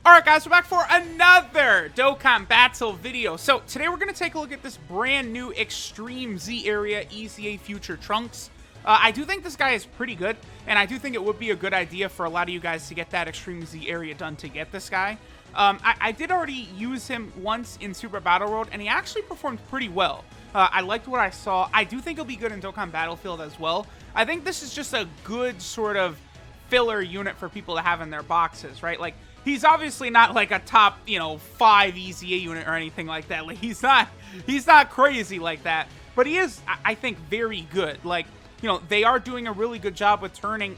Alright guys, we're back for another Dokkan Battle video. So today we're going to take a look at this brand new Extreme Z area EZA Future Trunks. I do think this guy is pretty good, and I do think it would be a good idea for a lot of you guys to get that Extreme Z area done to get this guy. I did already use him once in Super Battle World, and he actually performed pretty well. I liked what I saw. I do think he'll be good in Dokkan Battlefield as well. I think this is just a good sort of filler unit for people to have in their boxes, right? Like, he's obviously not like a top, 5 EZA unit or anything like that. Like, he's not crazy like that, but he is, I think, very good. Like, they are doing a really good job with turning,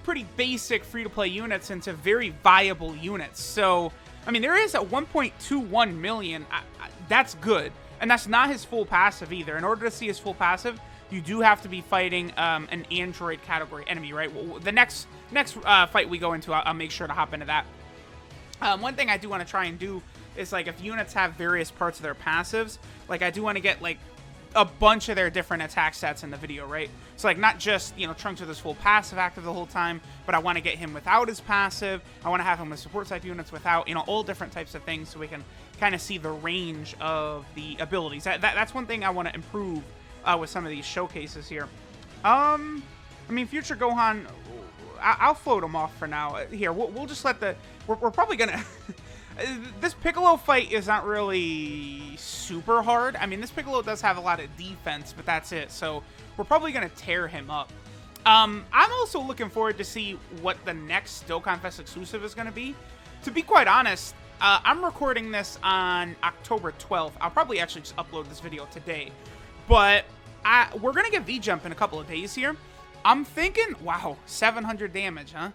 pretty basic free-to-play units into very viable units. So, I mean, there is a 1.21 million. That's good, and that's not his full passive either. In order to see his full passive, you do have to be fighting an Android category enemy, right? Well, the next fight we go into, I'll make sure to hop into that. One thing I do want to try and do is, like, if units have various parts of their passives, like, I do want to get, like, a bunch of their different attack stats in the video, right? So, like, not just, Trunks with his full passive active the whole time, but I want to get him without his passive. I want to have him with support type units without, all different types of things, so we can kind of see the range of the abilities. That's one thing I want to improve with some of these showcases here. I mean, Future Gohan, I'll float him off for now. Here, we'll just let the... We're probably gonna... This Piccolo fight is not really super hard. I mean, this Piccolo does have a lot of defense, but that's it. So we're probably gonna tear him up. I'm also looking forward to see what the next Dokkan Fest exclusive is gonna be. To be quite honest, I'm recording this on October 12th. I'll probably actually just upload this video today. But we're going to get V-Jump in a couple of days here. I'm thinking, wow, 700 damage, huh?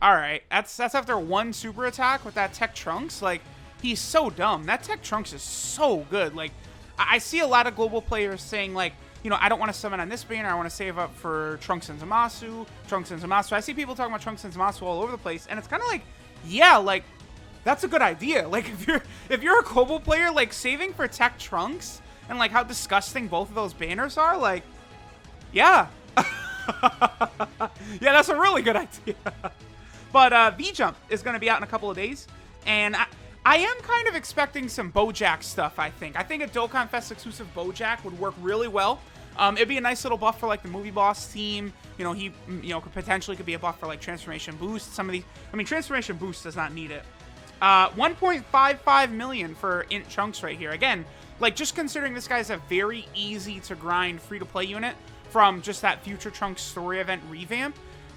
Alright, that's after one super attack with that Tech Trunks. Like, he's so dumb. That Tech Trunks is so good. Like, I see a lot of global players saying, like, I don't want to summon on this banner. I want to save up for Trunks and Zamasu. I see people talking about Trunks and Zamasu all over the place. And it's kind of like, yeah, like, that's a good idea. Like, if you're a global player, like, saving for Tech Trunks... and, like, how disgusting both of those banners are, like, yeah. Yeah, that's a really good idea. But V-Jump is going to be out in a couple of days, and I am kind of expecting some Bojack stuff, I think. I think a Dokkan Fest exclusive Bojack would work really well. It'd be a nice little buff for, like, the Movie Boss team. He, could potentially be a buff for, like, Transformation Boost. Some of these, I mean, Transformation Boost does not need it. 1.55 million for Int Trunks right here. Again, like, just considering this guy's a very easy to grind free-to-play unit from just that Future Trunks story event revamp,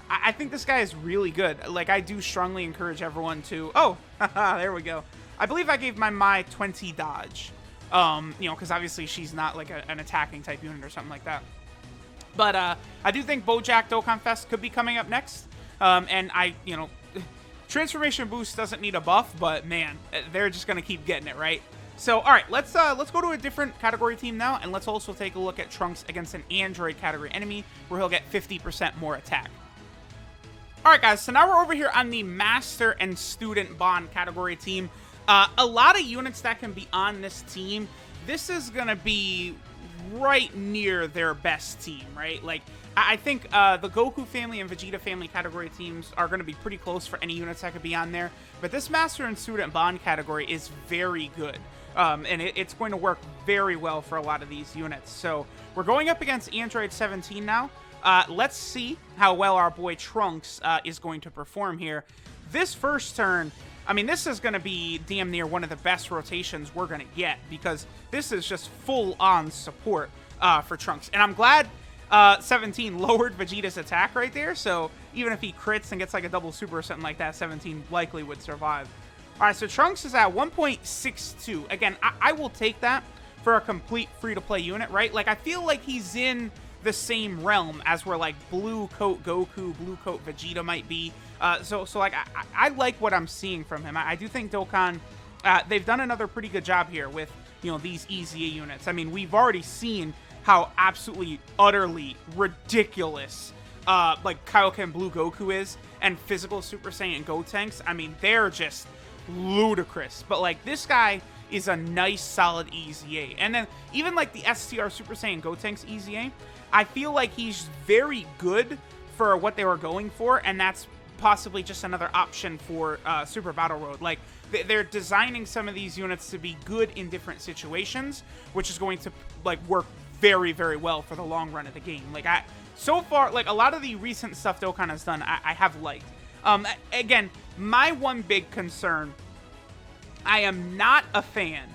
I think this guy is really good. Like, I do strongly encourage everyone to... Oh, there we go. I believe I gave my Mai 20 dodge. Because obviously she's not, like, an attacking type unit or something like that. But, I do think Bojack Dokkan Fest could be coming up next. And Transformation Boost doesn't need a buff, but, man, they're just going to keep getting it, right? So, all right, let's go to a different category team now, and let's also take a look at Trunks against an Android category enemy, where he'll get 50% more attack. All right, guys, so now we're over here on the Master and Student Bond category team. A lot of units that can be on this team. This is going to be right near their best team, right? Like, I think the Goku family and Vegeta family category teams are going to be pretty close for any units that could be on there. But this Master and Student Bond category is very good. And it's going to work very well for a lot of these units. So we're going up against Android 17 now. Let's see how well our boy Trunks is going to perform here. This first turn, I mean, this is going to be damn near one of the best rotations we're going to get, because this is just full-on support for Trunks. And I'm glad 17 lowered Vegeta's attack right there, so even if he crits and gets like a double super or something like that, 17 likely would survive. Alright, so Trunks is at 1.62. Again, I will take that for a complete free-to-play unit, right? Like, I feel like he's in the same realm as where, like, Blue Coat Goku, Blue Coat Vegeta might be. So like, I like what I'm seeing from him. I do think Dokkan, they've done another pretty good job here with, these EZA units. I mean, we've already seen how absolutely, utterly ridiculous, like, Kaioken Blue Goku is, and physical Super Saiyan Gotenks. I mean, they're just ludicrous. But, like, this guy is a nice, solid EZA. And then, even, like, the STR Super Saiyan Gotenks EZA, I feel like he's very good for what they were going for, and that's possibly just another option for Super Battle Road. Like, they're designing some of these units to be good in different situations, which is going to, like, work very, very well for the long run of the game. Like, so far, like, a lot of the recent stuff Dokkan has done, I have liked. Again, my one big concern, I am not a fan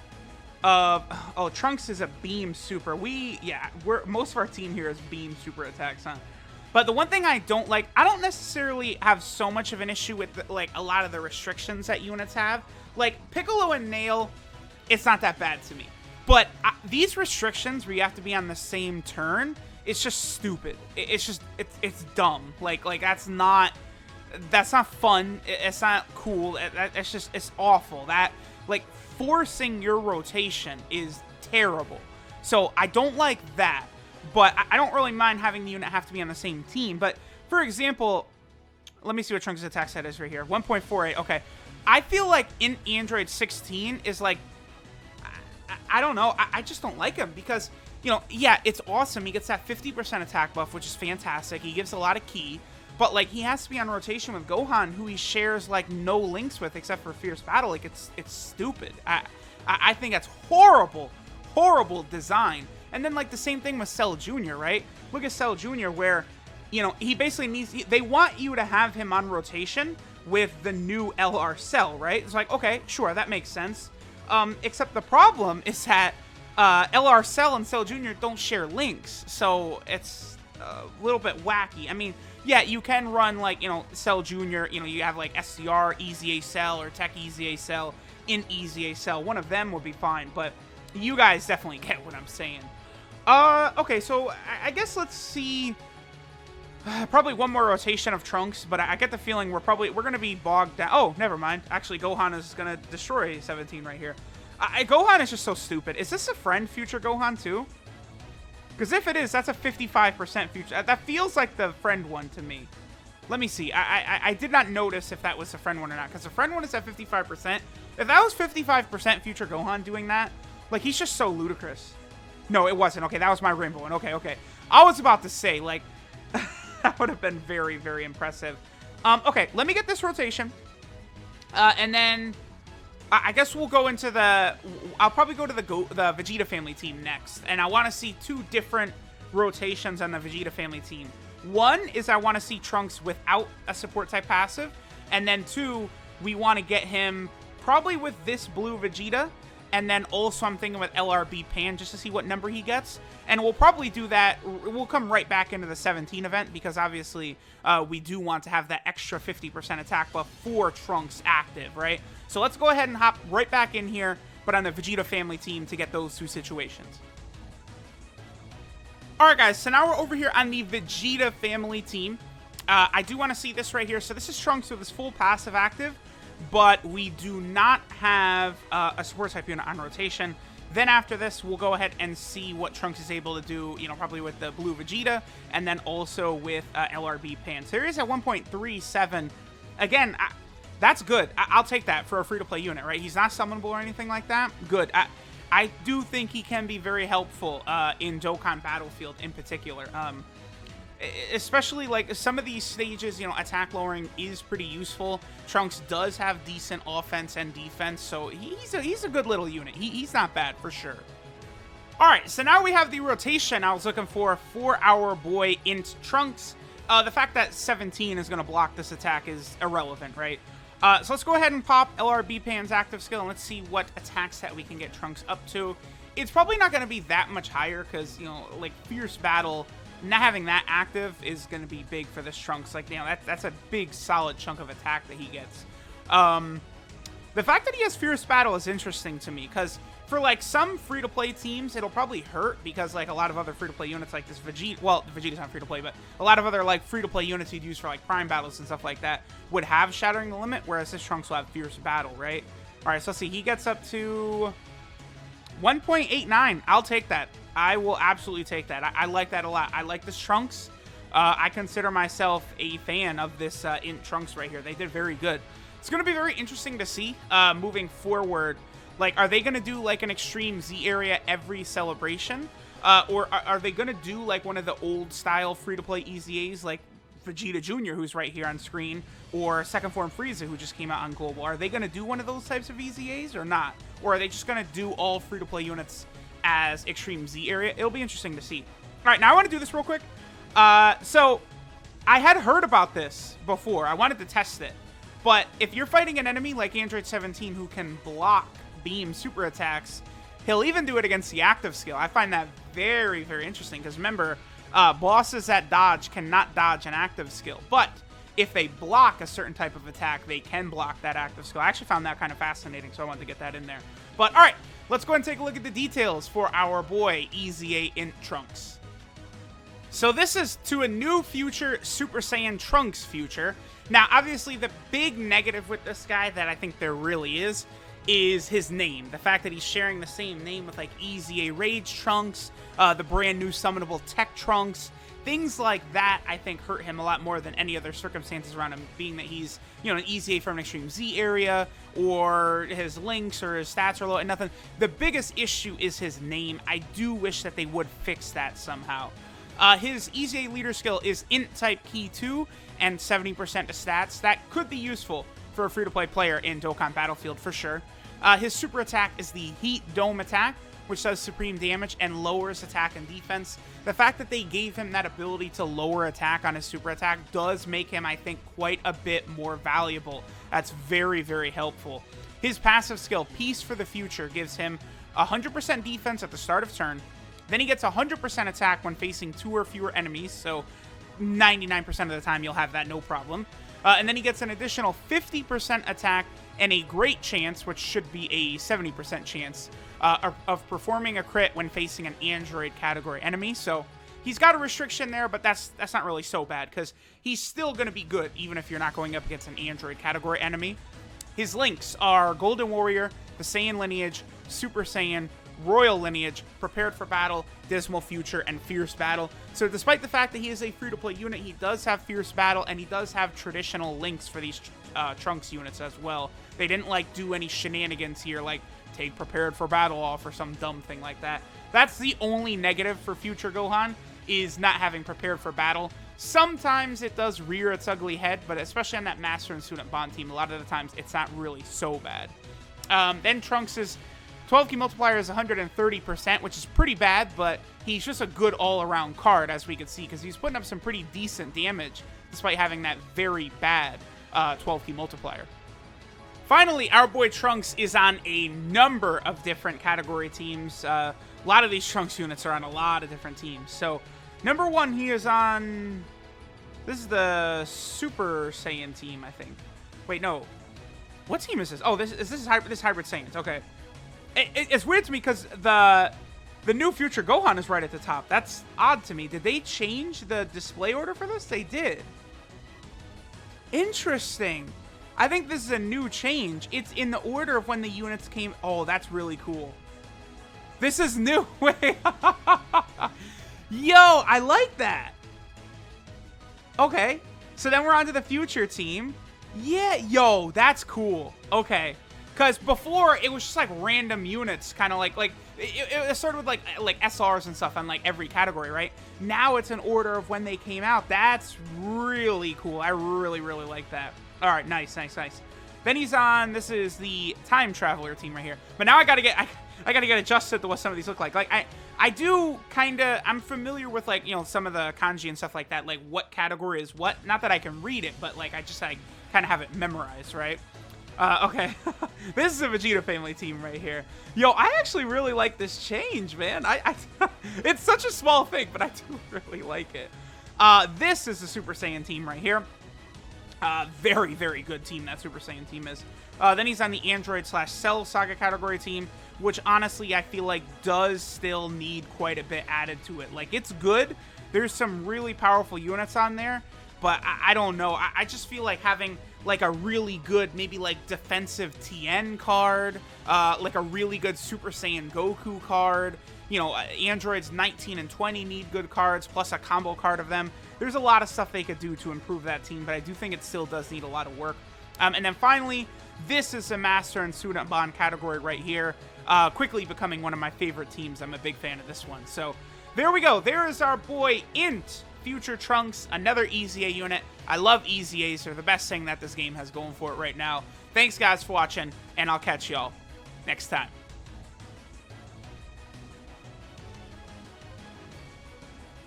of... Oh, Trunks is a beam super. Most of our team here is beam super attacks, huh? But the one thing I don't like, I don't necessarily have so much of an issue with, like, a lot of the restrictions that units have. Like, Piccolo and Nail, it's not that bad to me. But these restrictions where you have to be on the same turn, it's just stupid. It's dumb. Like that's not fun. It's not cool. It's awful. That, like, forcing your rotation is terrible. So I don't like that. But I don't really mind having the unit have to be on the same team. But, for example, let me see what Trunks' attack set is right here. 1.48. Okay. I feel like in Android 16 is, like, I don't know. I just don't like him because, you know, yeah, it's awesome. He gets that 50% attack buff, which is fantastic. He gives a lot of ki. But, like, he has to be on rotation with Gohan, who he shares, like, no links with except for Fierce Battle. Like, it's stupid. I think that's horrible. Horrible design. And then, like, the same thing with Cell Jr., right? Look at Cell Jr., where, you know, he basically needs... They want you to have him on rotation with the new LR Cell, right? It's like, okay, sure, that makes sense. Except the problem is that LR Cell and Cell Jr. don't share links, so it's a little bit wacky. I mean, yeah, you can run, like, you know, Cell Jr., you know, you have, like, SCR, EZA Cell, or Tech EZA Cell in EZA Cell. One of them would be fine, but you guys definitely get what I'm saying. Okay, so I guess let's see. Probably one more rotation of Trunks, but I get the feeling we're gonna be bogged down. Oh, never mind. Actually, Gohan is gonna destroy 17 right here. Gohan is just so stupid. Is this a friend future Gohan too? Because if it is, that's a 55% future. That feels like the friend one to me. Let me see. I did not notice if that was the friend one or not, because the friend one is at 55%. If that was 55% future Gohan doing that, like, he's just so ludicrous. No, it wasn't. Okay, that was my rainbow one. Okay. I was about to say, like, that would have been very, very impressive. Okay, let me get this rotation. And then I guess we'll go into I'll probably go to the Vegeta family team next. And I want to see two different rotations on the Vegeta family team. One is I want to see Trunks without a support type passive. And then two, we want to get him probably with this blue Vegeta. And then also I'm thinking with LRB Pan just to see what number he gets. And we'll probably do that. We'll come right back into the 17 event because obviously we do want to have that extra 50% attack buff for Trunks active, right? So let's go ahead and hop right back in here, but on the Vegeta family team to get those two situations. Alright guys, so now we're over here on the Vegeta family team. I do want to see this right here. So this is Trunks with his full passive active, but we do not have a support type unit on rotation. Then after this, we'll go ahead and see what Trunks is able to do, you know, probably with the blue Vegeta, and then also with LRB Pan. So here is at 1.37. Again, that's good. I'll take that for a free-to-play unit, right? He's not summonable or anything like that. Good. I do think he can be very helpful in Dokkan Battlefield in particular. Especially, like, some of these stages, you know, attack lowering is pretty useful. Trunks does have decent offense and defense, so he's a good little unit. He's not bad, for sure. Alright, so now we have the rotation I was looking for our boy Int Trunks. The fact that 17 is going to block this attack is irrelevant, right? So let's go ahead and pop LRB Pan's active skill, and let's see what attack set we can get Trunks up to. It's probably not going to be that much higher, because, you know, like, Fierce Battle... Not having that active is going to be big for this Trunks. Like, you know, that's a big, solid chunk of attack that he gets. The fact that he has Fierce Battle is interesting to me, because for, like, some free-to-play teams, it'll probably hurt, because, like, a lot of other free-to-play units like this Vegeta... Well, Vegeta's not free-to-play, but a lot of other, like, free-to-play units you'd use for, like, Prime Battles and stuff like that would have Shattering the Limit, whereas this Trunks will have Fierce Battle, right? Alright, so let's see. He gets up to 1.89. I'll take that. I will absolutely take that. I like that a lot. I like this Trunks. I consider myself a fan of this Int Trunks right here. They did very good. It's going to be very interesting to see moving forward. Like, are they going to do, like, an Extreme Z area every celebration? Or are they going to do, like, one of the old-style free-to-play EZAs, like Vegeta Jr., who's right here on screen, or Second Form Frieza, who just came out on Global. Are they going to do one of those types of EZAs or not? Or are they just going to do all free-to-play units as Extreme Z area? It'll be interesting to see. All right, now I want to do this real quick. So I had heard about this before. I wanted to test it. But if you're fighting an enemy like Android 17 who can block beam super attacks, he'll even do it against the active skill. I find that very, very interesting because remember, bosses that dodge cannot dodge an active skill. But if they block a certain type of attack, they can block that active skill. I actually found that kind of fascinating, so I wanted to get that in there. But all right, let's go ahead and take a look at the details for our boy EZA INT Trunks. So this is to a new future Super Saiyan Trunks future. Now, obviously, the big negative with this guy that I think there really is his name. The fact that he's sharing the same name with, like, EZA Rage Trunks, the brand new summonable Tech Trunks. Things like that, I think, hurt him a lot more than any other circumstances around him, being that he's, you know, an EZA from an Extreme Z area, or his links or his stats are low, and nothing. The biggest issue is his name. I do wish that they would fix that somehow. His EZA leader skill is Int type Key 2 and 70% to stats. That could be useful for a free-to-play player in Dokkan Battlefield for sure. His super attack is the Heat Dome attack, which does supreme damage and lowers attack and defense. The fact that they gave him that ability to lower attack on his super attack does make him, I think, quite a bit more valuable. That's very, very helpful. His passive skill, Peace for the Future, gives him 100% defense at the start of turn. Then he gets 100% attack when facing 2 or fewer enemies, so 99% of the time you'll have that no problem. And then he gets an additional 50% attack and a great chance, which should be a 70% chance, of performing a crit when facing an Android category enemy. So he's got a restriction there, but that's not really so bad, because he's still going to be good, even if you're not going up against an Android category enemy. His links are Golden Warrior, the Saiyan Lineage, Super Saiyan, Royal Lineage, Prepared for Battle, Dismal Future, and Fierce Battle. So despite the fact that he is a free-to-play unit, he does have Fierce Battle, and he does have traditional links for these Trunks units as well. They didn't, like, do any shenanigans here, like take Prepared for Battle off or some dumb thing like that. That's the only negative for future Gohan, is not having Prepared for Battle. Sometimes it does rear its ugly head, but especially on that Master and Student Bond team, a lot of the times it's not really so bad. Then Trunks' 12 key multiplier is 130%, which is pretty bad, but he's just a good all-around card, as we can see, because he's putting up some pretty decent damage, despite having that very bad 12 key multiplier. Finally, our boy Trunks is on a number of different category teams. A lot of these Trunks units are on a lot of different teams. So, number 1, he is on... This is the Super Saiyan team, I think. Wait, no. What team is this? Oh, this is Hybrid Saiyans. Okay. It's weird to me because the new Future Gohan is right at the top. That's odd to me. Did they change the display order for this? They did. Interesting. I think this is a new change. It's in the order of when the units came. Oh, that's really cool. This is new. Wait. Yo, I like that. Okay. So then we're on to the Future team. Yeah, yo, that's cool. Okay. Because before, it was just, like, random units, kind of like it started with, like SRs and stuff on, like, every category, right? Now it's an order of when they came out. That's really cool. I really, really like that. All right, nice. Then he's on, this is the Time Traveler team right here. But now I gotta get adjusted to what some of these look like. Like, I do kind of, I'm familiar with, like, you know, some of the kanji and stuff like that, like, what category is what. Not that I can read it, but, like, I kind of have it memorized, right? Okay. This is a Vegeta family team right here. Yo, I actually really like this change, man. It's such a small thing, but I do really like it. This is the Super Saiyan team right here. Very, very good team that Super Saiyan team is. Then he's on the Android/Cell Saga category team, which honestly I feel like does still need quite a bit added to it. Like, it's good. There's some really powerful units on there, but I don't know. I just feel like having, like, a really good, maybe, like, defensive Tien card, like a really good Super Saiyan Goku card. You know, Androids 19 and 20 need good cards, plus a combo card of them. There's a lot of stuff they could do to improve that team, but I do think it still does need a lot of work. And then finally, this is a Master and Student Bond category right here, quickly becoming one of my favorite teams. I'm a big fan of this one. So there we go. There is our boy Int Future Trunks, another EZA unit. I love EZAs. They're the best thing that this game has going for it right now. Thanks, guys, for watching, and I'll catch y'all next time.